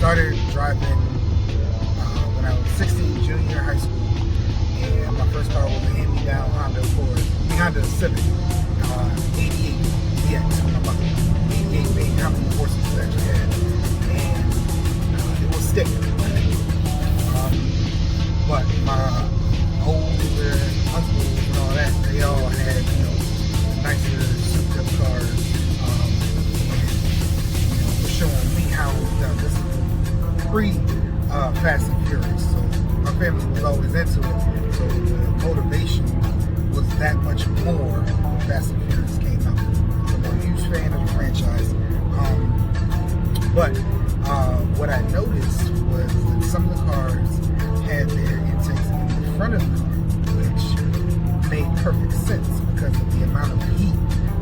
started driving when I was 16, junior year high school, and my first car was a hand-me-down Honda Civic, 88 DX from my mother. 88 being how many horses it actually had, and it was stick. But my older uncles and all that, they all had, nicer souped-up cars, and, were showing me how it was done. This is pre-Fast and Furious, so my family was always into it, so the motivation was that much more when Fast and Furious came out. So I'm a huge fan of the franchise. But what I noticed was that some of the cars had their intakes in the front of the car, which made perfect sense because of the amount of heat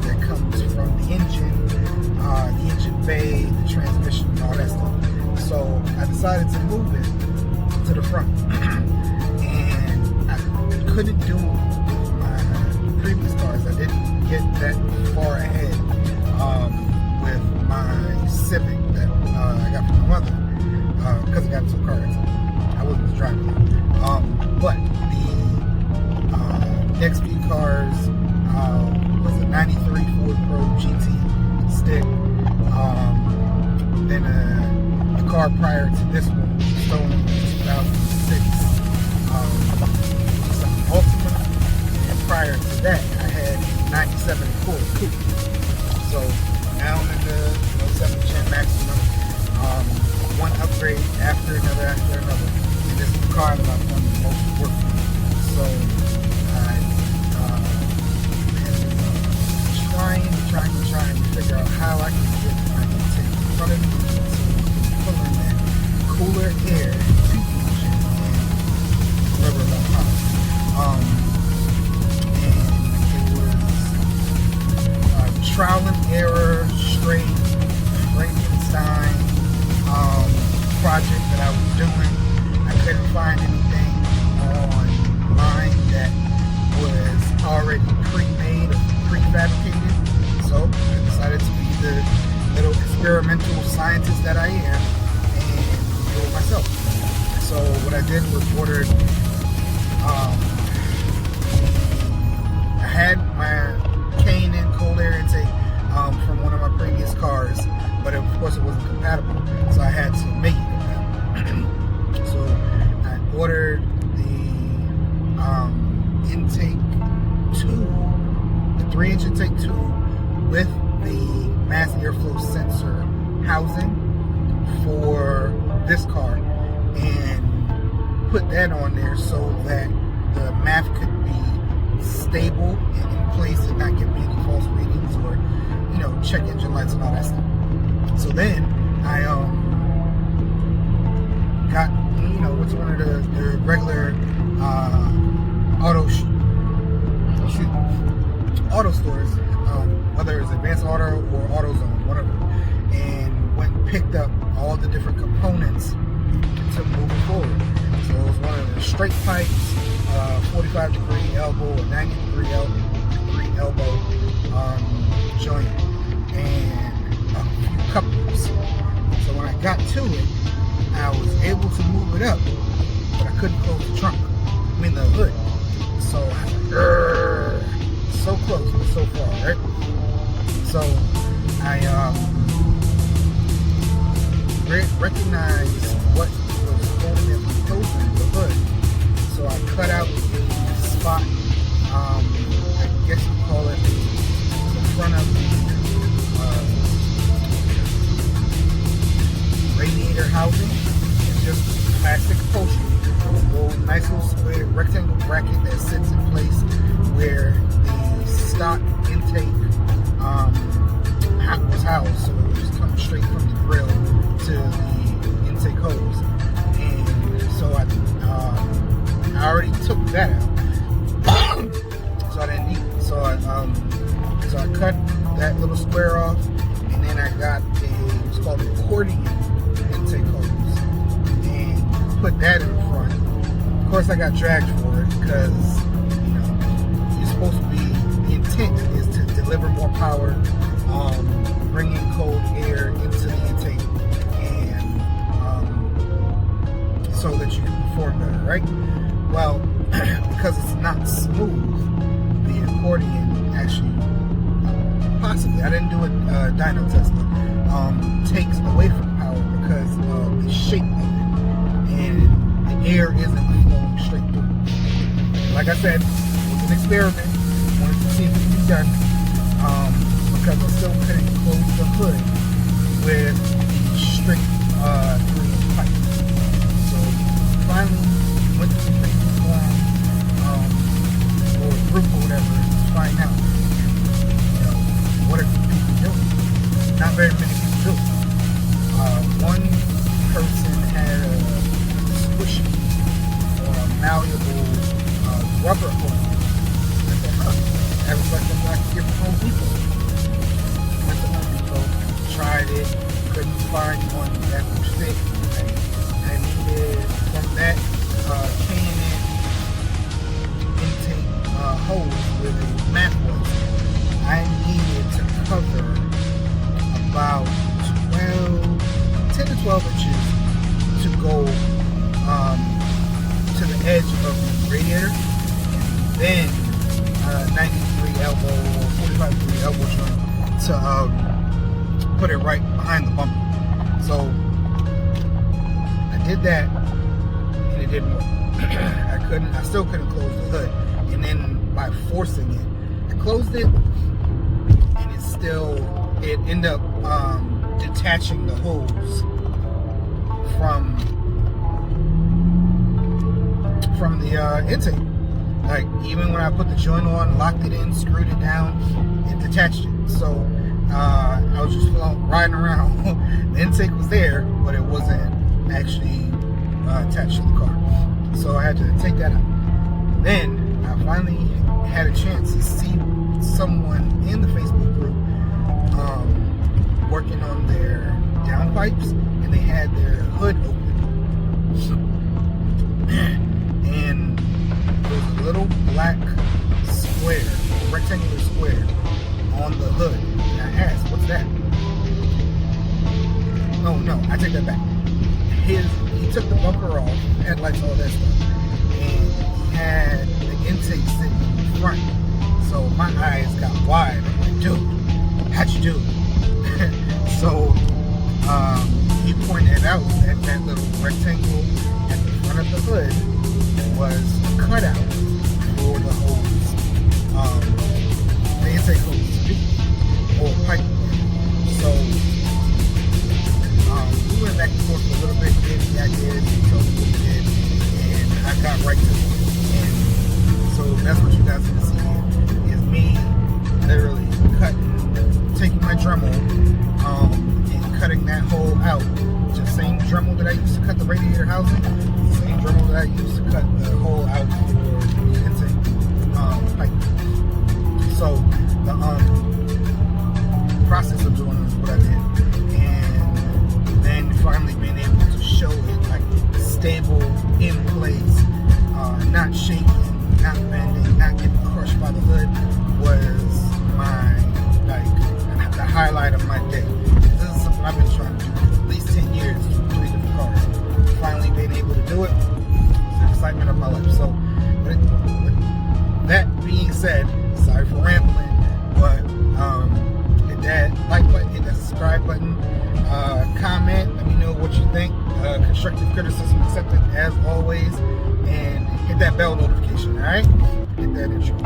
that comes from the engine bay, the transmission, and all that stuff. So I decided to move it to the front. And I couldn't do it with my previous cars. I didn't get that far ahead with my Civic that I got from my mother because I got into a car accident. I wasn't driving it. But the next few cars was a 93 Ford Pro GT stick. Then a car prior to this one was stolen in 2006. It's an Ultima. And prior to that, I had a 97 Ford Coupe. So now I'm in the 7 Gen Maximum. One upgrade after another. And this is the car that I've done the most work with. So I've been trying to figure out how I can get my intake in front of the engine so pulling that cooler air to the engine and deliver more power. And it was trial and error, straight Frankenstein project that I was doing. I couldn't find anything online that was already pre-made or prefabricated, so I decided to be the little experimental scientist that I am and do it myself. So what I did was ordered, I had my cane and cold air intake from one of my previous cars, but of course it wasn't compatible, so I had to make it compatible. So I ordered the intake tube, the 3-inch intake tube with the mass airflow sensor housing for this car, and put that on there so that the MAF could be stable and in place and not give me any false readings or check engine lights and all that stuff. So then I got what's one of the regular auto stores, whether it's Advanced Auto or AutoZone, one of them, and went and picked up all the different components to move it forward. So it was one of the straight pipes, 45-degree elbow, a 90-degree elbow joint, and a few couplers. So when I got to it, I was able to move it up, but I couldn't close the trunk, the hood. So so close, but so far, right? So I recognized what was holding it from closing the hood. So I cut out the spot, I guess you call it the front of the radiator housing. It's just plastic upholstery. Nice little square rectangle bracket that sits in place where the stock intake was housed, so it would just come straight from the grill to the intake hose. And so I already took that out, so I didn't need it. So I cut that little square off, and then I got what's called an accordion intake hose and put that in the front. Of course, I got dragged for it because you're supposed to be, the intent is to deliver more power, bring in cold air into the intake, and so that you can perform better, right? Well, because it's not smooth, the accordion actually, possibly, I didn't do a dyno test, but takes away from power because of the shape of it, and the air isn't flowing straight through. Like I said, it was an experiment. Wanted to see if it could be done, because I still couldn't close the hood with the straight 3-inch pipe. So finally went to the Facebook forum, or group or whatever, to find out, what are people doing? Not very many people do. One person had a squishy or a malleable rubber hose. I said, that was like something I could get from Home Depot. Went to Home Depot, tried it, couldn't find one that would fit. I needed from that K&N intake hose where the map was. I needed to cover about 10 to 12 inches to go to the edge of the radiator, and then 90-degree elbow or 45-degree elbow joint to put it right behind the bumper. So I did that, and it didn't work. I still couldn't close the hood, and then by forcing it, I closed it, and it ended up detaching the hose from the intake. Like, even when I put the joint on, locked it in, screwed it down, it detached it. So I was just riding around. The intake was there, but it wasn't actually attached to the car. So I had to take that out. Then I finally had a chance to see someone in the Facebook group working on their downpipes, and they had their hood open. And there was a little black square, rectangular square on the hood. And I asked, what's that? Oh no, I take that back. He took the bumper off, headlights, all that stuff, and he had the intake sitting in the front. So my eyes got wide. I'm like, dude, how'd you do it? So he pointed out that that little rectangle at the front of the hood was a cutout for the hose, the intake hose, or pipe. So we went back and forth for a little bit, gave me ideas, he told me what he did, and I got right to it. And so that's what you guys are going to see here, is me literally taking my Dremel, and cutting that hole out. Just same Dremel that I used to cut the radiator housing, same Dremel that I used to cut the hole out for the intake pipe. So the process of doing this is what I did, and then finally being able to show it like stable, in place, not shaking, not bending, not getting crushed by the hood, was the highlight of my day. This is something I've been trying to do for at least 10 years with 3 different cars. Finally being able to do it, it's the excitement of my life. So, with that being said, sorry for rambling, but hit that like button, hit that subscribe button, comment, let me know what you think. Constructive criticism accepted as always, and hit that bell notification, alright? Hit that intro.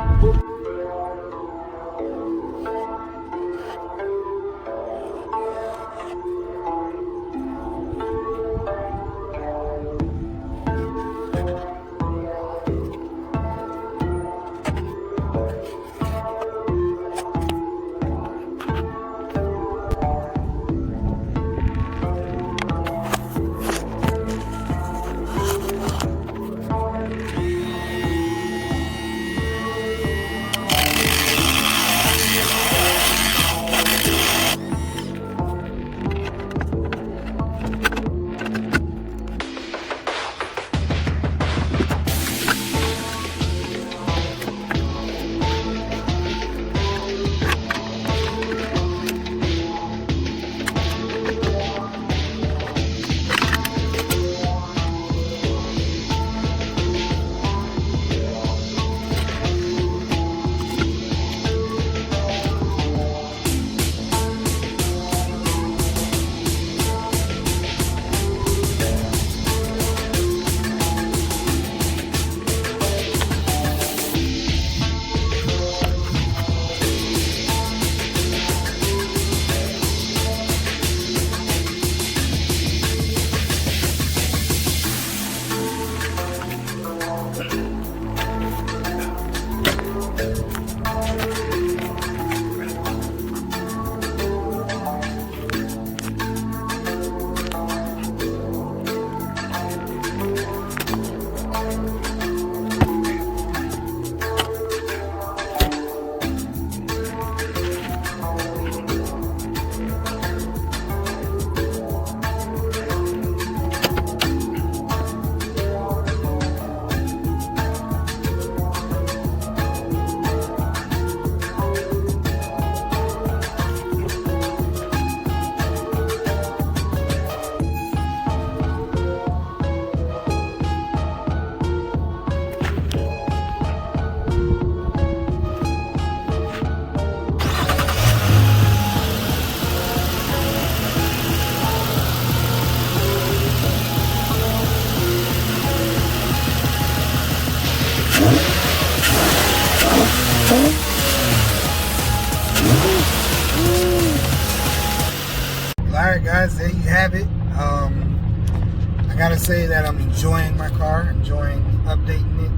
gotta say that I'm enjoying my car, enjoying updating it,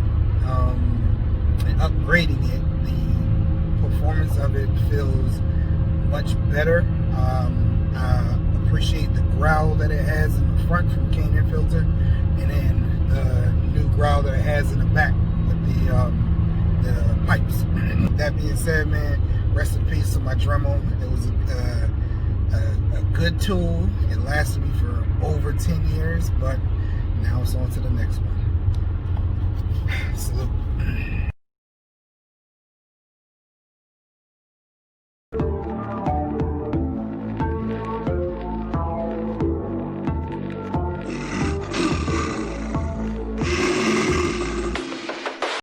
and upgrading it. The performance of it feels much better. I appreciate the growl that it has in the front from Canyon filter, and then the new growl that it has in the back with the pipes. That being said, man, rest in peace to my Dremel. It was a good tool. It lasted me for over 10 years, but now it's on to the next one. Salute.